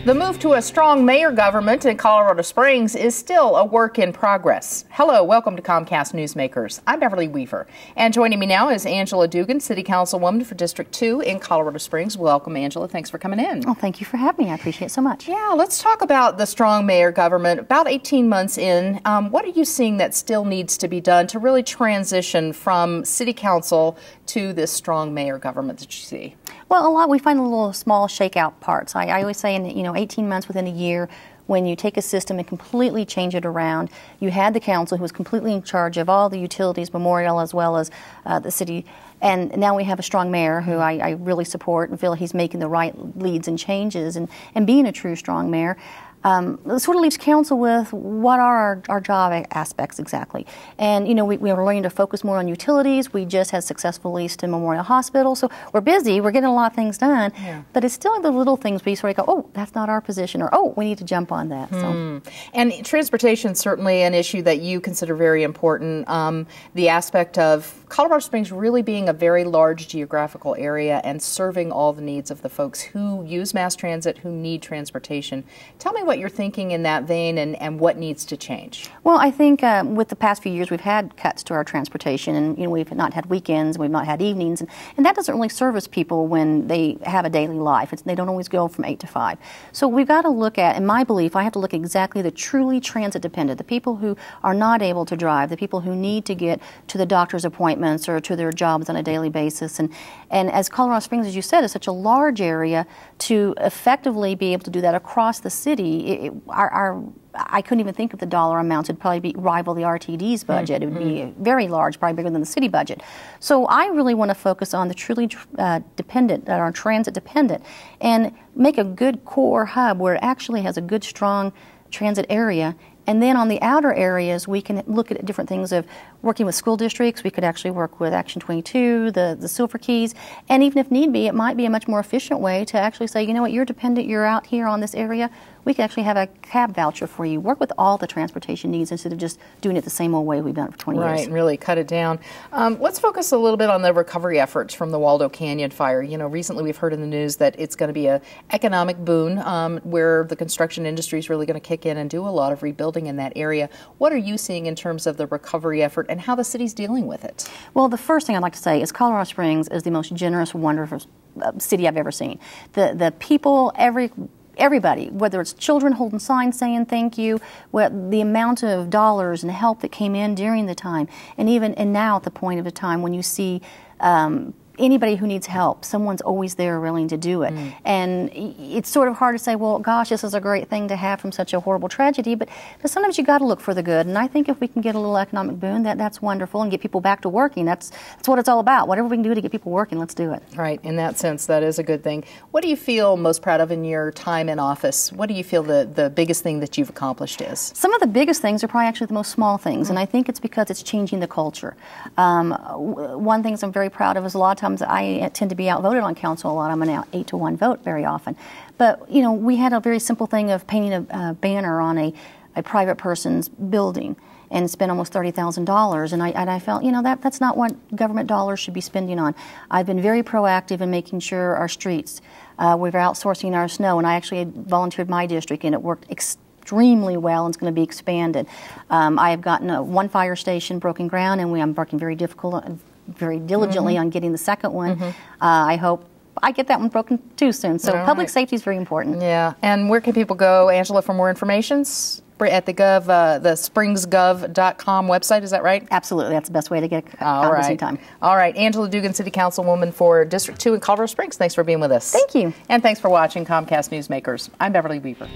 The move to a strong mayor government in Colorado Springs is still a work in progress. Hello, welcome to Comcast Newsmakers. I'm Beverly Weaver, and joining me now is Angela Dougan, City Councilwoman for District 2 in Colorado Springs. Welcome, Angela. Thanks for coming in. Oh, thank you for having me. I appreciate it so much. Yeah, let's talk about the strong mayor government. About 18 months in, what are you seeing that still needs to be done to really transition from City Council to this strong mayor government that you see? Well, we find a little small shakeout parts. I always say, 18 months within a year, when you take a system and completely change it around. You had the council who was completely in charge of all the utilities, Memorial, as well as the city. And now we have a strong mayor who I really support and feel he's making the right leads and changes and being a true strong mayor. It sort of leaves council with what are our job aspects exactly. And, we are learning to focus more on utilities. We just had successful lease to Memorial Hospital. So we're busy. We're getting a lot of things done. Yeah. But it's still the little things where you sort of go, oh, that's not our position, or, oh, we need to jump on that. So. And transportation is certainly an issue that you consider very important. The aspect of Colorado Springs really being a very large geographical area and serving all the needs of the folks who use mass transit, who need transportation. Tell me what you're thinking in that vein and what needs to change. Well, I think with the past few years we've had cuts to our transportation, and we've not had weekends, we've not had evenings, and that doesn't really service people when they have a daily life. They don't always go from 8 to 5. So we've got to look at, in my belief, I have to look at exactly the truly transit dependent, the people who are not able to drive, the people who need to get to the doctor's appointments or to their jobs on a daily basis. And as Colorado Springs, as you said, is such a large area, to effectively be able to do that across the city, I couldn't even think of the dollar amounts. It'd probably rival the RTD's budget. It would be very large, probably bigger than the city budget. So I really want to focus on the truly dependent, that are transit dependent, and make a good core hub where it actually has a good, strong transit area. And then on the outer areas, we can look at different things of working with school districts. We could actually work with Action 22, the Silver Keys, and even if need be, it might be a much more efficient way to actually say, you know what, you're dependent, you're out here on this area, we can actually have a cab voucher for you. Work with all the transportation needs instead of just doing it the same old way we've done it for 20 years. Right, and really cut it down. Let's focus a little bit on the recovery efforts from the Waldo Canyon fire. Recently we've heard in the news that it's going to be an economic boon where the construction industry is really going to kick in and do a lot of rebuilding in that area. What are you seeing in terms of the recovery effort and how the city's dealing with it? Well, the first thing I'd like to say is Colorado Springs is the most generous, wonderful city I've ever seen. The people, everybody, whether it's children holding signs saying thank you, the amount of dollars and help that came in during the time, and now at the point of the time when you see anybody who needs help, someone's always there willing to do it. And it's sort of hard to say, well, gosh, this is a great thing to have from such a horrible tragedy, but sometimes you got to look for the good. And I think if we can get a little economic boon, that's wonderful, and get people back to working. That's what it's all about. Whatever we can do to get people working, let's do it. Right. In that sense, that is a good thing. What do you feel most proud of in your time in office? What do you feel the biggest thing that you've accomplished is? Some of the biggest things are probably actually the most small things, and I think it's because it's changing the culture. One thing I'm very proud of is a lot of times I tend to be outvoted on council a lot. I'm an 8-to-1 vote very often. But, we had a very simple thing of painting a banner on a private person's building and spent almost $30,000. And I felt, that's not what government dollars should be spending on. I've been very proactive in making sure our streets, we're outsourcing our snow, and I actually volunteered my district, and it worked extremely well, and it's going to be expanded. I have gotten one fire station broken ground, and I'm working very diligently on getting the second one. I hope I get that one broken too soon. So public safety is very important. Yeah. And where can people go, Angela, for more information? At the springsgov.com website, is that right? Absolutely. That's the best way to get time. All right. Angela Dougan, City Councilwoman for District 2 in Colorado Springs. Thanks for being with us. Thank you. And thanks for watching Comcast Newsmakers. I'm Beverly Weaver.